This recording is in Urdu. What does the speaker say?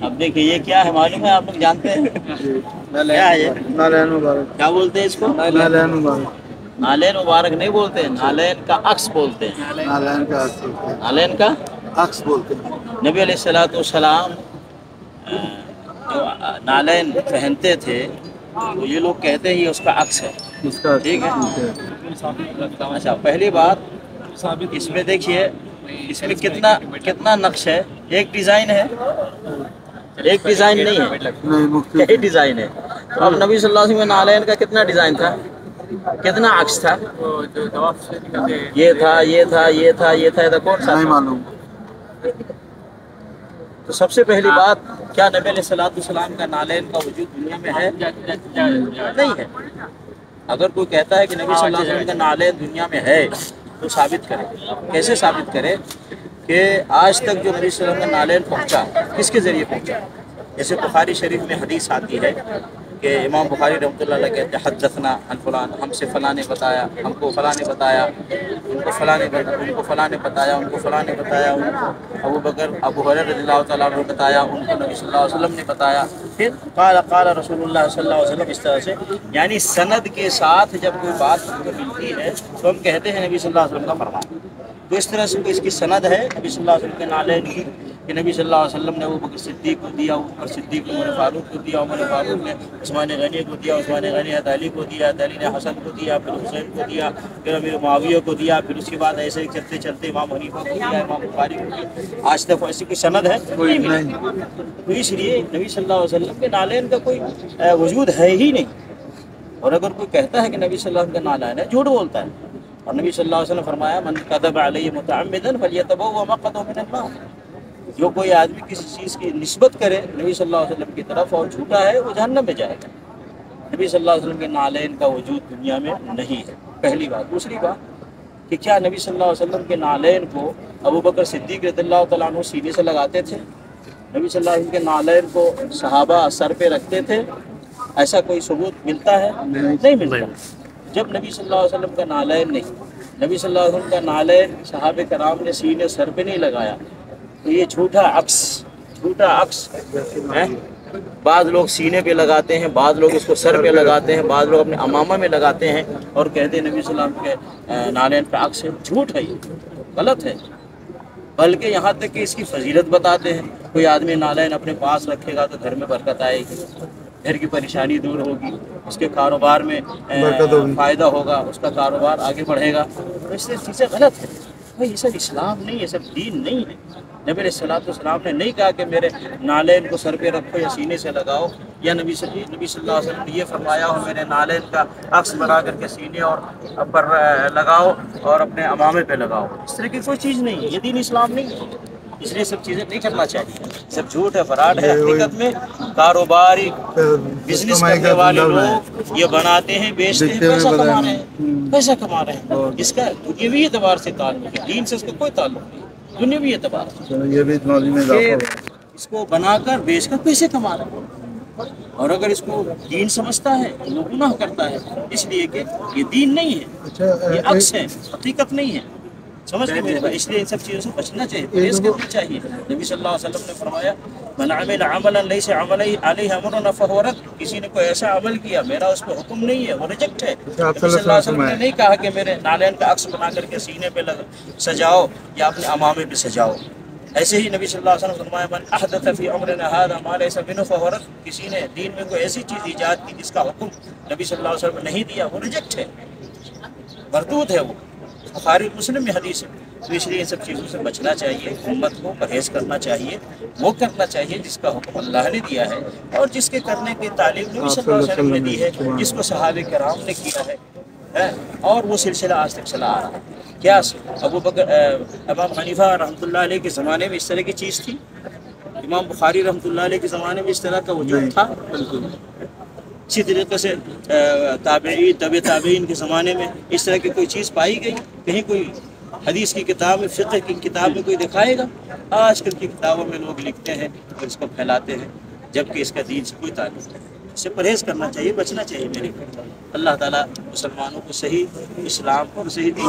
اب دیکھیے یہ کیا ہے معلوم ہے، آپ لوگ جانتے ہیں کیا ہے یہ؟ نالین مبارک. کیا بولتے ہیں اس کو؟ نالین مبارک. نالین مبارک نہیں بولتے ہیں، نالین کا عکس بولتے ہیں. نالین کا عکس بولتے ہیں. نالین کا عکس بولتے ہیں. نبی علیہ الصلوۃ والسلام جو نالین پہنتے تھے تو یہ لوگ کہتے ہیں یہ اس کا عکس ہے. اس کا ٹھیک ہے. اچھا پہلی بات اس میں دیکھیے اس میں کتنا نقش ہے. ایک ڈیزائن ہے، ایک ڈیزائن نہیں ہے، کئی ڈیزائن ہے. تو اب نبی صلی اللہ علیہ وسلم نالین کا کتنا ڈیزائن تھا، کتنا عکس تھا؟ یہ تھا، یہ تھا، یہ تھا، یہ تھا، کون سا نہیں معلوم. تو سب سے پہلی بات، کیا نبی علیہ الصلوۃ والسلام کا نالین کا وجود دنیا میں ہے؟ نہیں ہے. اگر کوئی کہتا ہے کہ نبی صلی اللہ علیہ وسلم کا نالین دنیا میں ہے تو ثابت کرے. کیسے ثابت کرے؟ کہ آج تک جو نبی صلی اللہ علیہ وسلم کا نالین پہنچا کس کے ذریعے پہنچا؟ جیسے بخاری شریف میں حدیث آتی ہے کہ امام بخاری رحمۃ اللہ علیہ کہتے ہیں حدثنا عن فلان، ہم سے فلاں نے بتایا، ہم کو فلاں نے بتایا، ان کو فلاں نے بتایا، ان کو فلاں نے بتایا، ان کو فلاں نے بتایا، ابو بکر ابو ہریرہ رضی اللہ تعالیٰ عنہ نے بتایا، ان کو نبی صلی اللہ علیہ وسلم نے بتایا. پھر قال رسول اللہ صلی اللہ علیہ وسلم، اس طرح سے یعنی سند کے ساتھ جب کوئی بات ہم کو ملتی ہے تو ہم کہتے ہیں نبی صلی اللہ علیہ وسلم کا فرمان. تو اس طرح سے اس کی سند ہے نبی صلی اللہ علیہ وسلم کے نالین کی کہ نبی صلی اللہ علیہ وسلم نے ابو بکر صدیق کو دیا، عمر صدیق کو عمر فاروق کو دیا، عمر فاروق نے عثمان غنی کو دیا، عثمان غنی نے علی کو دیا، علی نے حسن کو دیا، پھر حسین کو دیا، پھر امیر معاویہ کو دیا، پھر اس کے بعد ایسے چلتے چلتے امام حنیفہ کو دیا، امام بخاری کو دیا. آج تک ایسی کوئی سند ہے نہیں. تو اس لیے نبی صلی اللہ علیہ وسلم کے نالین کا کوئی وجود ہے ہی نہیں. اور اگر کوئی کہتا ہے کہ نبی صلی اللہ علیہ وسلم کا نالین ہے، جھوٹ بولتا ہے. اور نبی صلی اللہ علیہ وسلم فرمایا من کذب علی متعمدا فلیتبوأ مقعده من النار. جو کوئی آدمی کسی چیز کی نسبت کرے نبی صلی اللہ علیہ وسلم کی طرف اور جھوٹا ہے وہ جہنم میں جائے گا. نبی صلی اللہ علیہ وسلم کے نالین کا وجود دنیا میں نہیں ہے، پہلی بات. دوسری بات کہ کیا نبی صلی اللہ علیہ وسلم کے نالین کو ابو بکر صدیق رضی اللہ تعالیٰ عنہ سینے سے لگاتے تھے؟ نبی صلی اللہ علیہ وسلم کے نالین کو صحابہ سر پہ رکھتے تھے؟ ایسا کوئی ثبوت ملتا ہے؟ نہیں ملتا. جب نبی صلی اللہ علیہ وسلم کا نالین نہیں، نبی صلی اللہ علیہ وسلم کا نالین صحابہ کرام نے سینے سر پہ نہیں لگایا تو یہ جھوٹا عکس ہے. بعض لوگ سینے پہ لگاتے ہیں، بعض لوگ اس کو سر پہ لگاتے ہیں، بعض لوگ اپنے امامہ میں لگاتے ہیں اور کہتے ہیں نبی صلی اللہ علیہ وسلم کے نالین پہ عکس ہے. جھوٹ ہے، یہ غلط ہے. بلکہ یہاں تک کہ اس کی فضیلت بتاتے ہیں. کوئی آدمی نالین اپنے پاس رکھے گا تو گھر میں برکت آئے گی، گھر کی پریشانی دور ہوگی، اس کے کاروبار میں فائدہ ہوگا، اس کا کاروبار آگے بڑھے گا. تو اس سے چیزیں غلط ہیں. یہ سب اسلام نہیں ہے، یہ سب دین نہیں ہے. نبی علیہ الصلوۃ والسلام نے نہیں کہا کہ میرے نالین کو سر پہ رکھو یا سینے سے لگاؤ، یا نبی صلی اللہ علیہ وسلم نے یہ فرمایا ہو میرے نالین کا عکس بنا کر کے سینے اور پر لگاؤ اور اپنے امامے پہ لگاؤ. اس طرح کی کوئی چیز نہیں ہے، یہ دین اسلام نہیں ہے. اس لیے سب چیزیں نہیں کرنا چاہیے. سب جھوٹ ہے، فراڈ ہے. حقیقت میں کاروباری بزنس کرنے والے لوگ یہ بناتے ہیں، بیچتے ہیں، پیسہ کما رہے ہیں، پیسہ کما رہے ہیں. اس کا دنیوی اعتبار سے تعلق ہے، دین سے اس کا کوئی تعلق نہیں. دنیوی اعتبار سے اس کو بنا کر بیچ کر پیسے کما رہے ہیں. اور اگر اس کو دین سمجھتا ہے تو وہ گناہ کرتا ہے، اس لیے کہ یہ دین نہیں ہے، یہ عکس ہے، حقیقت نہیں ہے. سمجھ گئے میرے بھائی؟ اس لیے ان سب چیزوں سے بچنا چاہیے، پرہیز کرنا چاہیے. نبی صلی اللہ علیہ وسلم نے فرمایا من عمل عملا لیس علیہ امرنا فہو رد. کسی نے کوئی ایسا عمل کیا میرا اس پہ حکم نہیں ہے، وہ ریجیکٹ ہے. نبی صلی اللہ علیہ وسلم نے نہیں کہا کہ میرے نالین کا عکس بنا کر کے سینے پہ سجاؤ یا اپنے امامے پہ سجاؤ. ایسے ہی نبی صلی اللہ علیہ وسلم فرمایا من احدث فی امرنا ھذا ما لیس منہ فہو رد. کسی نے دین میں کوئی ایسی چیز ایجاد کی جس کا حکم نبی صلی اللہ علیہ وسلم نے نہیں دیا، وہ ریجیکٹ ہے، مردود ہے. وہ بخاری مسلم میں حدیث ہے. تو اس لیے ان سب چیزوں سے بچنا چاہیے، امت کو پرہیز کرنا چاہیے. وہ کرنا چاہیے جس کا حکم اللہ نے دیا ہے اور جس کے کرنے کی تعلیم نبی صلی اللہ علیہ وسلم نے دی ہے، جس کو صحابہ کرام نے کیا ہے، اور وہ سلسلہ آج تک چلا آ رہا ہے. کیا ابو بکر امام حنیفہ رحمۃ اللہ علیہ کے زمانے میں اس طرح کی چیز تھی؟ امام بخاری رحمۃ اللہ علیہ کے زمانے میں اس طرح کا وجود تھا؟ بالکل. اسی طریقے سے تابعین کے زمانے میں اس طرح کی کوئی چیز پائی گئی؟ کہیں کوئی حدیث کی کتاب میں، فقہ کی کتاب میں کوئی دکھائے گا؟ آج کل کی کتابوں میں لوگ لکھتے ہیں اور اس کو پھیلاتے ہیں، جبکہ اس کا دین سے کوئی تعلق نہیں. اس سے پرہیز کرنا چاہیے، بچنا چاہیے میرے کو. اللہ تعالیٰ مسلمانوں کو صحیح اسلام اور صحیح دین